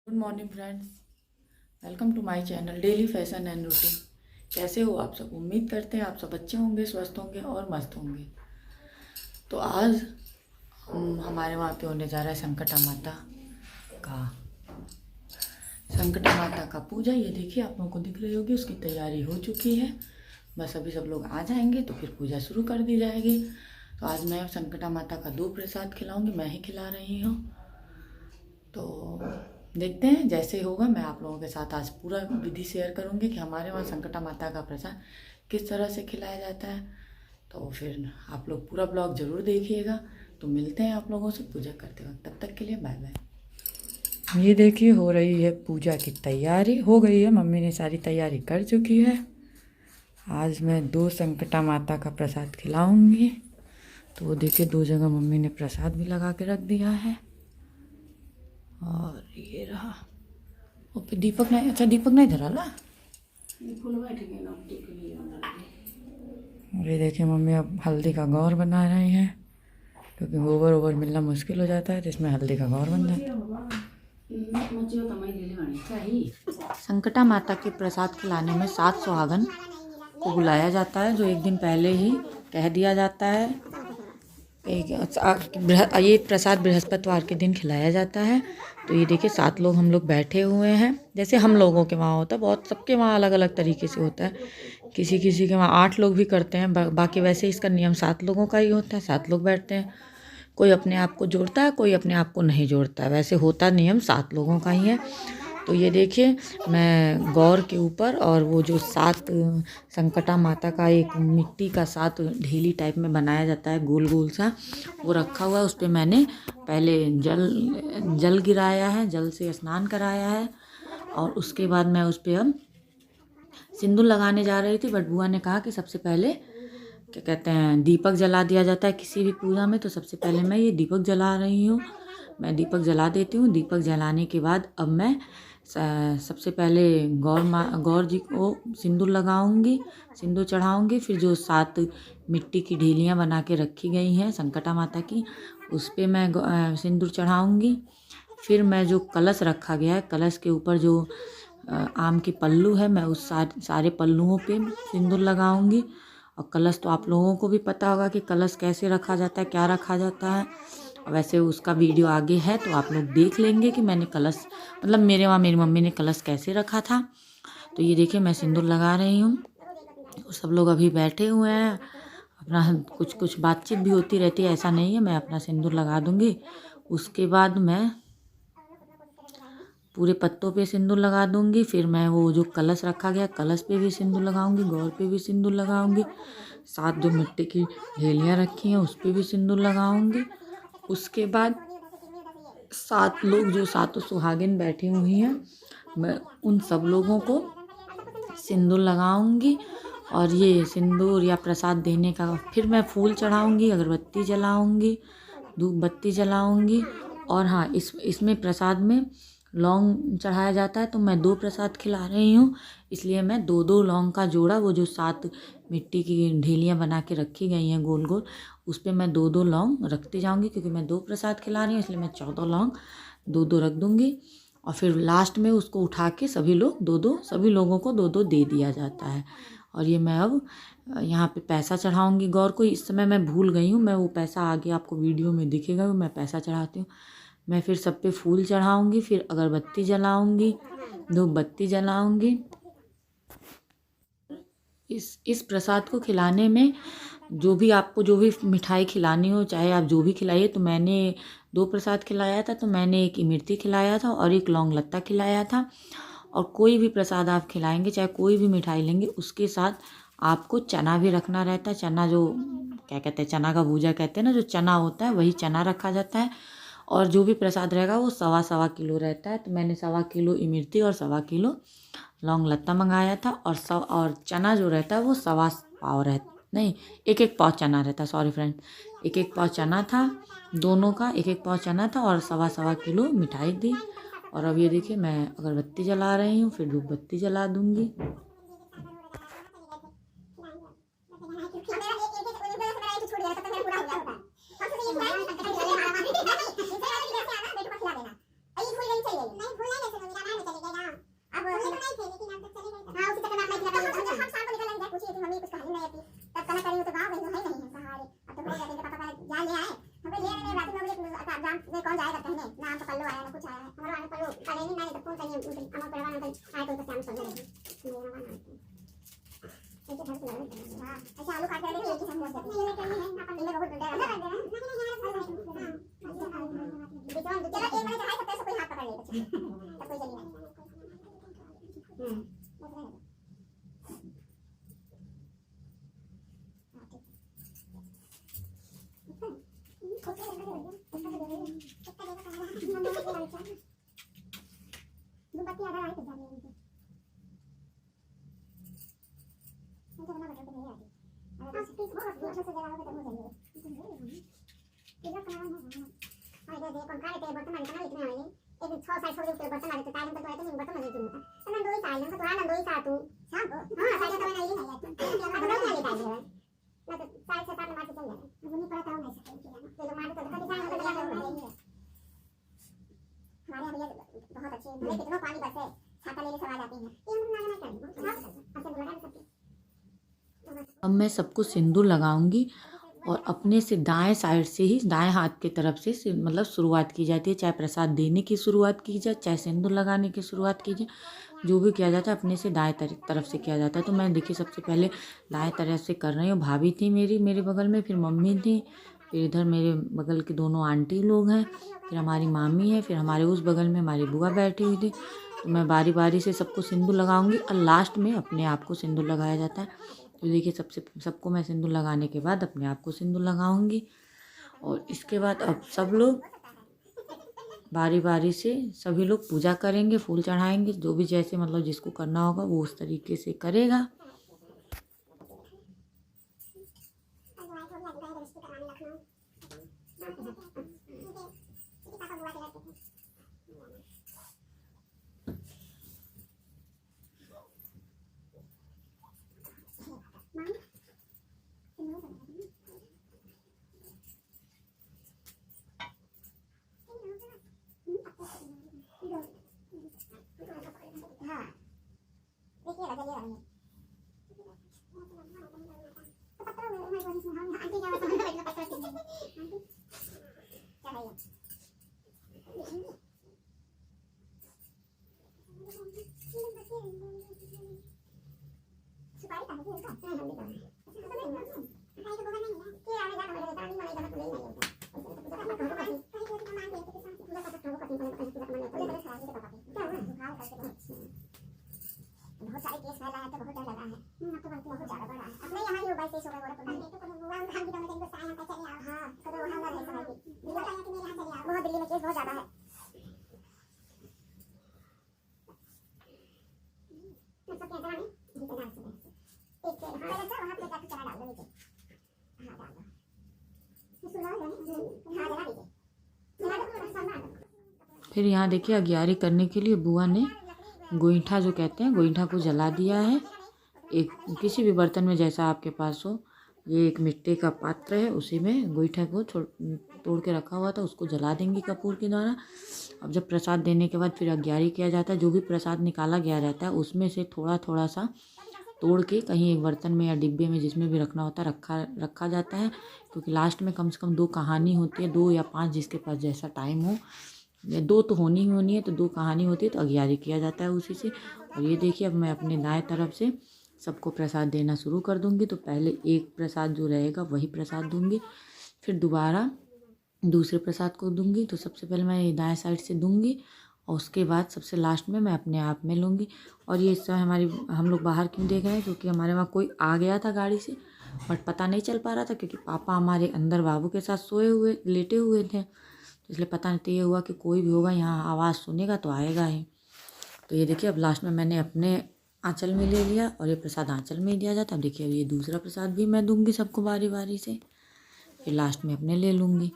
Good morning friends, welcome to my channel daily fashion and routine. कैसे हो आप सब? उम्मीद करते हैं आप सब अच्छे होंगे, स्वस्थ होंगे और मस्त होंगे। तो आज हमारे वहाँ पे होने जा रहा है संकटा माता का पूजा। ये देखिए, आप लोगों को दिख रही होगी, उसकी तैयारी हो चुकी है। बस अभी सब लोग आ जाएंगे तो फिर पूजा शुरू कर दी जाएगी। तो आज मैं संकटा माता का 2 प्रसाद खिलाऊंगी, मैं ही खिला रही हूँ। तो देखते हैं जैसे होगा, मैं आप लोगों के साथ आज पूरा विधि शेयर करूंगी कि हमारे वहाँ संकटा माता का प्रसाद किस तरह से खिलाया जाता है। तो फिर आप लोग पूरा ब्लॉग ज़रूर देखिएगा। तो मिलते हैं आप लोगों से पूजा करते वक्त, तब तक के लिए बाय बाय। ये देखिए, हो रही है पूजा की तैयारी, हो गई है, मम्मी ने सारी तैयारी कर चुकी है। आज मैं 2 संकटा माता का प्रसाद खिलाऊंगी। तो वो देखिए, 2 जगह मम्मी ने प्रसाद भी लगा के रख दिया है। और ये रहा ओके। दीपक नहीं, अच्छा दीपक नहीं धरा ला। ये देखिए, मम्मी अब हल्दी का गौर बना रही हैं, क्योंकि गोबर मिलना मुश्किल हो जाता है, तो इसमें हल्दी का गौर बन जाता है। संकटा माता के प्रसाद खिलाने में 7 सुहागन को बुलाया जाता है, जो एक दिन पहले ही कह दिया जाता है। ये प्रसाद बृहस्पतिवार के दिन खिलाया जाता है। तो ये देखिए, 7 लोग हम लोग बैठे हुए हैं, जैसे हम लोगों के वहाँ होता है। बहुत सबके वहाँ अलग अलग तरीके से होता है, किसी किसी के वहाँ 8 लोग भी करते हैं। बाकी वैसे इसका नियम 7 लोगों का ही होता है, 7 लोग बैठते हैं। कोई अपने आप को जोड़ता है, कोई अपने आप को नहीं जोड़ता है, वैसे होता नियम 7 लोगों का ही है। तो ये देखिए, मैं गौर के ऊपर और वो जो 7 संकटा माता का एक मिट्टी का 7 ढेली टाइप में बनाया जाता है, गोल गोल सा, वो रखा हुआ है। उस पर मैंने पहले जल गिराया है, जल से स्नान कराया है। और उसके बाद मैं उस पर अब सिंदूर लगाने जा रही थी, बट बुआ ने कहा कि सबसे पहले क्या कहते हैं, दीपक जला दिया जाता है किसी भी पूजा में। तो सबसे पहले मैं ये दीपक जला रही हूँ, मैं दीपक जला देती हूँ। दीपक जलाने के बाद अब मैं सबसे पहले गौर जी को सिंदूर लगाऊंगी, सिंदूर चढ़ाऊंगी। फिर जो 7 मिट्टी की ढेलियाँ बना के रखी गई हैं संकटा माता की, उस पर मैं सिंदूर चढ़ाऊंगी। फिर मैं जो कलश रखा गया है, कलश के ऊपर जो आम की पल्लू है, मैं उस सारे पल्लुओं पे सिंदूर लगाऊंगी। और कलश तो आप लोगों को भी पता होगा कि कलश कैसे रखा जाता है, क्या रखा जाता है। वैसे उसका वीडियो आगे है, तो आप लोग देख लेंगे कि मैंने कलश, मतलब मेरे वहाँ मेरी मम्मी ने कलश कैसे रखा था। तो ये देखिए, मैं सिंदूर लगा रही हूँ। सब लोग अभी बैठे हुए हैं, अपना कुछ बातचीत भी होती रहती है, ऐसा नहीं है। मैं अपना सिंदूर लगा दूँगी, उसके बाद मैं पूरे पत्तों पे सिंदूर लगा दूँगी। फिर मैं वो जो कलश रखा गया, कलश पे भी सिंदूर लगाऊंगी, गौर पे भी सिंदूर लगाऊंगी। 7 जो मिट्टी की ढेलियाँ रखी हैं, उस पर भी सिंदूर लगाऊंगी। उसके बाद 7 लोग जो 7 सुहागिन बैठी हुई हैं, मैं उन सब लोगों को सिंदूर लगाऊंगी। और ये सिंदूर या प्रसाद देने का, फिर मैं फूल चढ़ाऊंगी, अगरबत्ती जलाऊंगी, धूप बत्ती जलाऊंगी। और हाँ, इसमें प्रसाद में लौंग चढ़ाया जाता है। तो मैं 2 प्रसाद खिला रही हूँ, इसलिए मैं 2-2 लौंग का जोड़ा, वो जो 7 मिट्टी की ढेलियाँ बना के रखी गई हैं गोल गोल, उस पर मैं 2-2 लौंग रखती जाऊँगी। क्योंकि मैं 2 प्रसाद खिला रही हूँ, इसलिए मैं 14 लौंग 2-2 रख दूँगी। और फिर लास्ट में उसको उठा के सभी लोगों को 2-2 दे दिया जाता है। और ये मैं अब यहाँ पे पैसा चढ़ाऊँगी गौर को। इस समय मैं भूल गई हूँ, मैं वो पैसा आगे आपको वीडियो में दिखेगा, मैं पैसा चढ़ाती हूँ। मैं फिर सब पे फूल चढ़ाऊँगी, फिर अगरबत्ती जलाऊँगी, धूप बत्ती जलाऊँगी। इस प्रसाद को खिलाने में आपको जो भी मिठाई खिलानी हो, चाहे आप जो भी खिलाइए। तो मैंने 2 प्रसाद खिलाया था, तो मैंने एक इमरती खिलाया था और एक लौंग लत्ता खिलाया था। और कोई भी प्रसाद आप खिलाएंगे, चाहे कोई भी मिठाई लेंगे, उसके साथ आपको चना भी रखना रहता है। चना जो क्या कहते हैं, चना का भूजा कहते हैं ना, जो चना होता है वही चना रखा जाता है। और जो भी प्रसाद रहेगा वो 1.25 किलो रहता है। तो मैंने 1.25 किलो इमरती और 1.25 किलो लौंग लत्ता मंगाया था। और चना जो रहता है वो 1.25 पाव रहता, नहीं 1-1 पाव चना रहता, सॉरी फ्रेंड, 1-1 पाव चना था। दोनों का 1-1 पाव चना था और 1.25 किलो मिठाई दी। और अब ये देखिए मैं अगरबत्ती जला रही हूँ, फिर धूप बत्ती जला दूँगी। अब मैं सबको सिंदूर लगाऊंगी और अपने से दाएं साइड से ही, दाएं हाथ की तरफ से मतलब शुरुआत की जाती है। चाहे प्रसाद देने की शुरुआत की जाए, चाहे सिंदूर लगाने की शुरुआत की जाए, जो भी किया जाता है अपने से दाएं तरफ से किया जाता है। तो मैं देखिए सबसे पहले दाएं तरफ से कर रही हूँ। भाभी थी मेरे बगल में, फिर मम्मी थी, फिर इधर मेरे बगल के दोनों आंटी लोग हैं, फिर हमारी मामी है, फिर हमारे उस बगल में हमारी बुआ बैठी हुई थी। तो मैं बारी बारी से सबको सिंदूर लगाऊंगी और लास्ट में अपने आप को सिंदूर लगाया जाता है। तो देखिए सबको मैं सिंदूर लगाने के बाद अपने आप को सिंदूर लगाऊंगी। और इसके बाद अब सब लोग बारी बारी से सभी लोग पूजा करेंगे, फूल चढ़ाएंगे, जो भी जैसे मतलब जिसको करना होगा वो उस तरीके से करेगा। बहुत सारे केस फैला है तो बहुत डर लगा है। अब तो बहुत ज्यादा बड़ा है। अपने यहाँ ही मोबाइल से सो गए बोला तो हम भी दोनों दिन को साया का चले आओ। हां तो वहां ना रह सके। दिल्ली का कि मेरे यहाँ चले आओ। बहुत दिल्ली में केस बहुत ज्यादा है। मैं सब कहता नहीं जितना डाल सकते एक के हां अच्छा वहां पे जाके चला डाल दो नीचे। हां डाल दो सुना है हां जला दीजिए। फिर यहाँ देखिए अगियारी करने के लिए बुआ ने गोईठा जो कहते हैं गोईठा को जला दिया है। एक किसी भी बर्तन में जैसा आपके पास हो, ये एक मिट्टी का पात्र है, उसी में गोईठा को तोड़ के रखा हुआ था, उसको जला देंगी कपूर के द्वारा। अब जब प्रसाद देने के बाद फिर अगियारी किया जाता है। जो भी प्रसाद निकाला गया रहता है उसमें से थोड़ा थोड़ा सा तोड़ के कहीं एक बर्तन में या डिब्बे में जिसमें भी रखना होता है रखा जाता है। क्योंकि लास्ट में कम से कम 2 कहानी होती है, 2 या 5 जिसके पास जैसा टाइम हो, 2 तो होनी ही होनी है, तो 2 कहानी होती है तो अगियारी किया जाता है उसी से। और ये देखिए अब मैं अपने दाएं तरफ से सबको प्रसाद देना शुरू कर दूंगी। तो पहले एक प्रसाद जो रहेगा वही प्रसाद दूंगी, फिर दोबारा दूसरे प्रसाद को दूंगी। तो सबसे पहले मैं दाएं साइड से दूंगी और उसके बाद सबसे लास्ट में मैं अपने आप में लूँगी। और ये सब हम लोग बाहर क्यों देख रहे हैं, क्योंकि हमारे वहाँ कोई आ गया था गाड़ी से, बट पता नहीं चल पा रहा था क्योंकि पापा हमारे अंदर बाबू के साथ लेटे हुए थे। तो इसलिए पता नहीं, तो ये हुआ कि कोई भी होगा यहाँ आवाज़ सुनेगा तो आएगा ही। तो ये देखिए अब लास्ट में मैंने अपने आंचल में ले लिया और ये प्रसाद आंचल में ही दिया जाता है। अब देखिए अब ये दूसरा प्रसाद भी मैं दूंगी सबको बारी बारी से, फिर लास्ट में अपने ले लूँगी।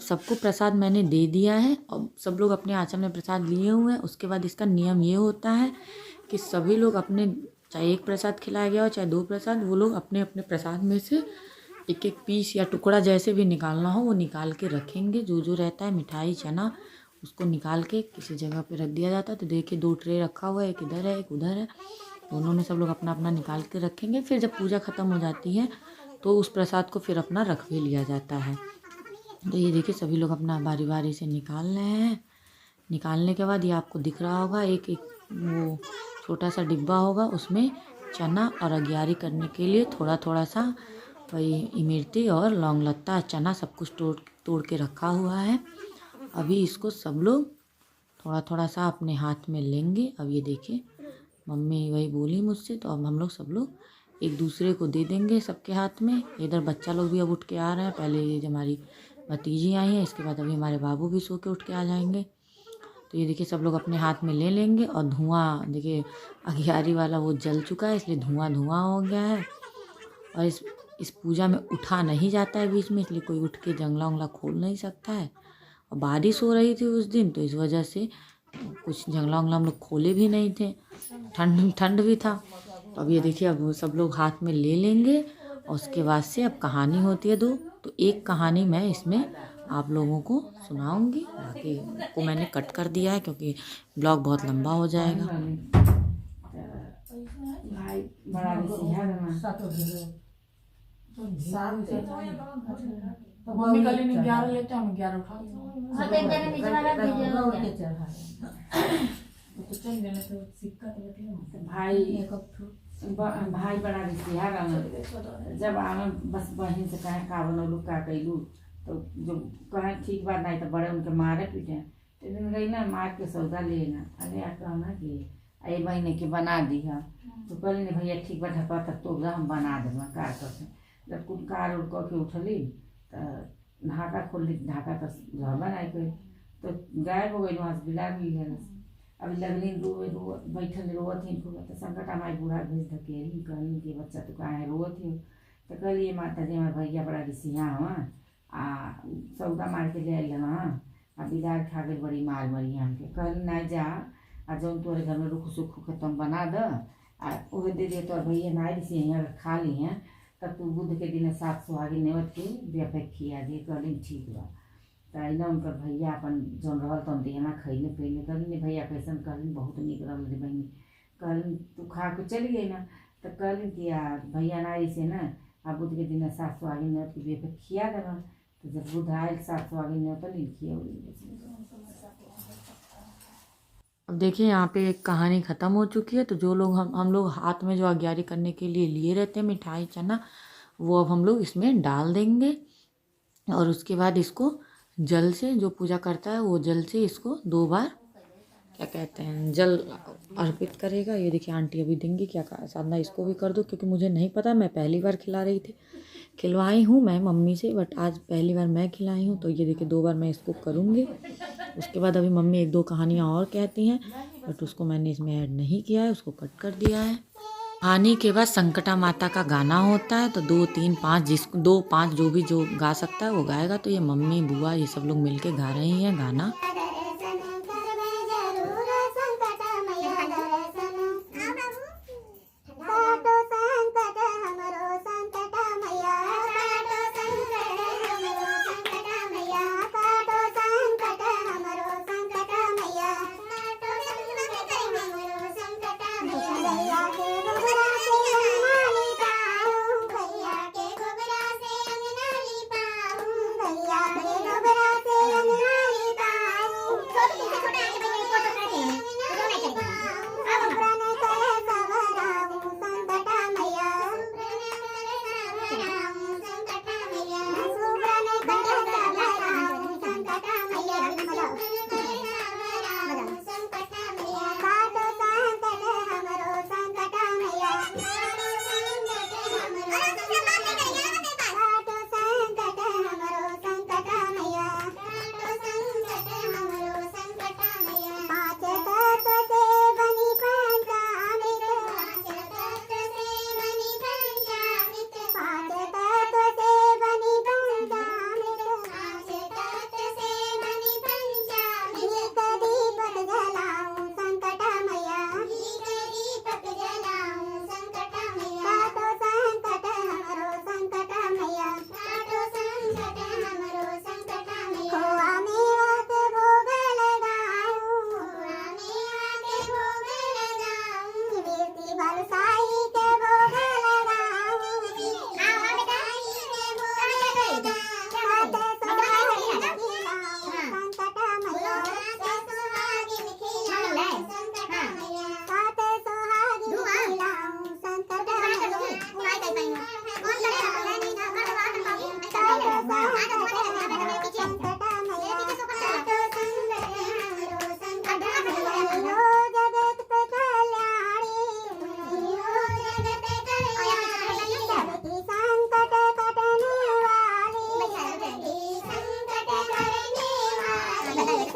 सबको प्रसाद मैंने दे दिया है और सब लोग अपने आंचल में प्रसाद लिए हुए हैं। उसके बाद इसका नियम ये होता है कि सभी लोग अपने, चाहे एक प्रसाद खिलाया गया हो चाहे 2 प्रसाद, वो लोग अपने अपने प्रसाद में से एक एक पीस या टुकड़ा जैसे भी निकालना हो वो निकाल के रखेंगे। जो जो रहता है मिठाई चना उसको निकाल के किसी जगह पे रख दिया जाता है। तो देखिए 2 ट्रे रखा हुआ है, एक इधर है एक उधर है, दोनों में सब लोग अपना अपना निकाल के रखेंगे। फिर जब पूजा ख़त्म हो जाती है तो उस प्रसाद को फिर अपना रख भी लिया जाता है। तो ये देखिए सभी लोग अपना बारी बारी से निकाल रहे हैं। निकालने के बाद ये आपको दिख रहा होगा एक एक वो छोटा सा डिब्बा होगा, उसमें चना और अगियारी करने के लिए थोड़ा थोड़ा सा वही इमरती और लौंग लत्ता चना सब कुछ तोड़ के रखा हुआ है। अभी इसको सब लोग थोड़ा थोड़ा सा अपने हाथ में लेंगे। अब ये देखिए मम्मी वही बोली मुझसे, तो अब हम लोग सब लोग एक दूसरे को दे देंगे सबके हाथ में। इधर बच्चा लोग भी अब उठ के आ रहे हैं, पहले ये हमारी भतीजी आई हैं, इसके बाद अभी हमारे बाबू भी सो के उठ के आ जाएंगे। तो ये देखिए सब लोग अपने हाथ में ले लेंगे और धुआं देखिए अगियारी वाला वो जल चुका है इसलिए धुआं धुआं हो गया है। और इस पूजा में उठा नहीं जाता है बीच में, इसलिए कोई उठ के जंगला उंगला खोल नहीं सकता है। और बारिश हो रही थी उस दिन तो इस वजह से कुछ जंगला उंगला हम लोग खोले भी नहीं थे, ठंड भी था। तो अब ये देखिए अब सब लोग हाथ में ले लेंगे और उसके बाद से अब कहानी होती है 2, तो एक कहानी मैं इसमें आप लोगों को सुनाऊंगी, बाकी को मैंने कट कर दिया है क्योंकि ब्लॉग बहुत लंबा हो जाएगा। मम्मी कल 11 लेते हैं, हम 11 उठा भाई बड़ा रिश्तेदार जब आवे बस बहन से कहे का बनौलू का कैलू तो जो कहे ठीक बात नहीं तो बड़े उनके मारे पीटे। तो दिन गई ना मार के सौदा लेना, अरे यार कहना कि अरे बहने के बना दी है तो कल नहीं भैया ठीक बा ढपा तक तो हम बना देंगे कार कर। जब कुल कार उड़ के उठली तो ढाका खोल ली, ढाका तो घर बनाई गई तो गायब हो गई, वहाँ से बिला भी ले। अभी लगनी बैठल रोवत ही खूब, तो संकट हमारे बूढ़ा भेज धकेली कहली कि बच्चा तो कहाँ है रोवत ही। तो कहलिए माता जी हमारे भैया बड़ा रिसिया हुआ आ सौदा मार के ले आइल हाँ आ बिलार खा गई बड़ी मार मरी हमके। कहली ना जा आ जौन तोरे घर में रुख सुख के तुम बना द आ वह दे दिए तोर भैया ना रिसिया यहाँ खा ली हैं तब तू बुध के दिन 7 सुहागी नेवत के व्यापक खिया दिए। कहली ठीक बा। तो उनकर भैया अपन जौन रहल तौन देना खैले पीने। कहली भैया कैसन? कहली बहुत निक रहल रे बहनी। कहली तू खा के चली गई ना? तो कहली कि भैया ना ऐसे ना आ बुध के दिन 7 सुहागी नेवत के व्यापक खिया देना। तो जब बुध आयल 7 सुहागी नेवत लिखिया। अब देखिए यहाँ पे एक कहानी ख़त्म हो चुकी है। तो जो लोग हम लोग हाथ में जो अगियारी करने के लिए लिए रहते हैं मिठाई चना, वो अब हम लोग इसमें डाल देंगे और उसके बाद इसको जल से, जो पूजा करता है वो जल से इसको 2 बार क्या कहते हैं जल अर्पित करेगा। ये देखिए आंटी अभी देंगी, क्या साधना इसको भी कर दो क्योंकि मुझे नहीं पता, मैं पहली बार खिला रही थी। खिलवाई हूँ मैं मम्मी से बट आज पहली बार मैं खिलाई हूँ। तो ये देखिए 2 बार मैं इसको करूँगी। उसके बाद अभी मम्मी 1-2 कहानियाँ और कहती हैं बट उसको मैंने इसमें ऐड नहीं किया है, उसको कट कर दिया है। कहानी के बाद संकटा माता का गाना होता है। तो 2, 3, 5 जिसको 2, 5 जो भी जो गा सकता है वो गाएगा। तो ये मम्मी बुआ ये सब लोग मिलके गा रही हैं गाना। Yeah.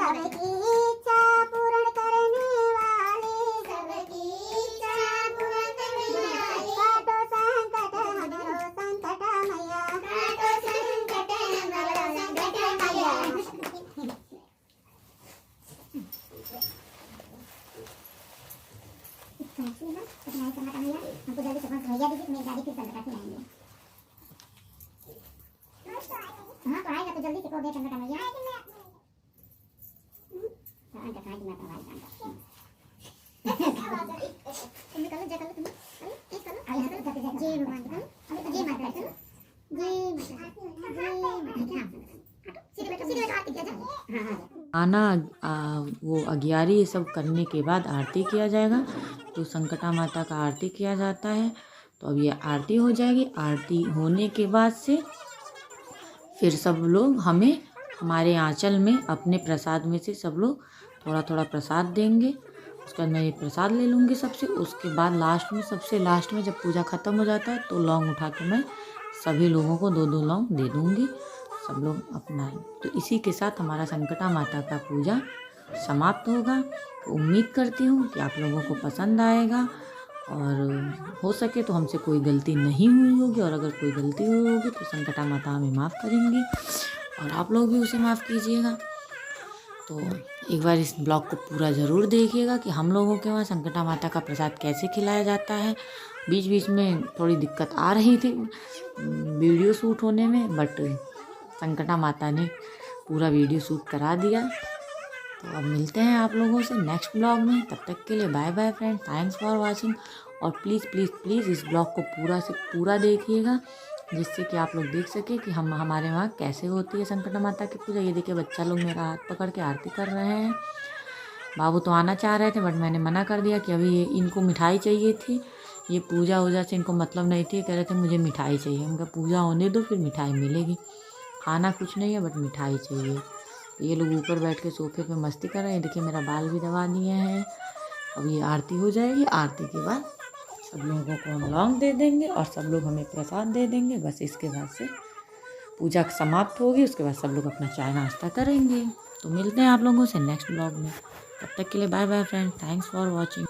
सबकी इच्छा पूर्ण करने वाली, सबकी इच्छा पूर्ण करने वाली, काटो संकट हमारो संकट मैया, काटो संकट हमारो संकट मैया। हमको जल्दी से भैया दीजिए, मेरी गाड़ी फिर संकट में आएंगे। हाँ तो आएगा तो जल्दी से को दे संकट मैया। अंत खाई मैं तो भाई तुम करो जा करो तुम एक करो आई हाथ जाते जा जय भगवान करो अभी जय माता करो जय माता सीधे बैठो आरती किया जाए। हाँ आना वो अगियारी ये सब करने के बाद आरती किया जाएगा। तो संकटा माता का आरती किया जाता है। तो अब ये आरती हो जाएगी। आरती होने के बाद से फिर सब लोग हमें हमारे आंचल में अपने प्रसाद में से सब लोग थोड़ा थोड़ा प्रसाद देंगे। उसके बाद मैं ये प्रसाद ले लूँगी सबसे। उसके बाद लास्ट में सबसे लास्ट में जब पूजा ख़त्म हो जाता है तो लौंग उठा के मैं सभी लोगों को 2-2 लौंग दे दूँगी। सब लोग अपना। तो इसी के साथ हमारा संकटा माता का पूजा समाप्त होगा। तो उम्मीद करती हूँ कि आप लोगों को पसंद आएगा और हो सके तो हमसे कोई गलती नहीं हुई होगी, और अगर कोई गलती हुई होगी तो संकटा माता हमें माफ़ करेंगी और आप लोग भी उसे माफ़ कीजिएगा। तो एक बार इस ब्लॉग को पूरा ज़रूर देखिएगा कि हम लोगों के वहाँ संकटा माता का प्रसाद कैसे खिलाया जाता है। बीच बीच में थोड़ी दिक्कत आ रही थी वीडियो शूट होने में, बट संकटा माता ने पूरा वीडियो शूट करा दिया। तो अब मिलते हैं आप लोगों से नेक्स्ट ब्लॉग में। तब तक के लिए bye bye friend, thanks for watching. और प्लीज़ प्लीज़ प्लीज़ इस ब्लॉग को पूरा से पूरा देखिएगा, जिससे कि आप लोग देख सके कि हमारे वहाँ कैसे होती है संकटा माता की पूजा। ये देखिए बच्चा लोग मेरा हाथ पकड़ के आरती कर रहे हैं। बाबू तो आना चाह रहे थे बट मैंने मना कर दिया कि अभी ये इनको मिठाई चाहिए थी। ये पूजा वूजा से इनको मतलब नहीं थी, कह रहे थे मुझे मिठाई चाहिए। उनका पूजा होने दो फिर मिठाई मिलेगी। खाना कुछ नहीं है बट मिठाई चाहिए। तो ये लोग ऊपर बैठ के सोफे पे मस्ती कर रहे हैं। देखिए मेरा बाल भी दबा दिए हैं। अब ये आरती हो जाएगी। आरती के बाद सब लोगों को हम लौंग दे देंगे और सब लोग हमें प्रसाद दे देंगे। बस इसके बाद से पूजा समाप्त होगी। उसके बाद सब लोग अपना चाय नाश्ता करेंगे। तो मिलते हैं आप लोगों से नेक्स्ट ब्लॉग में। तब तक के लिए bye bye friend, thanks for watching.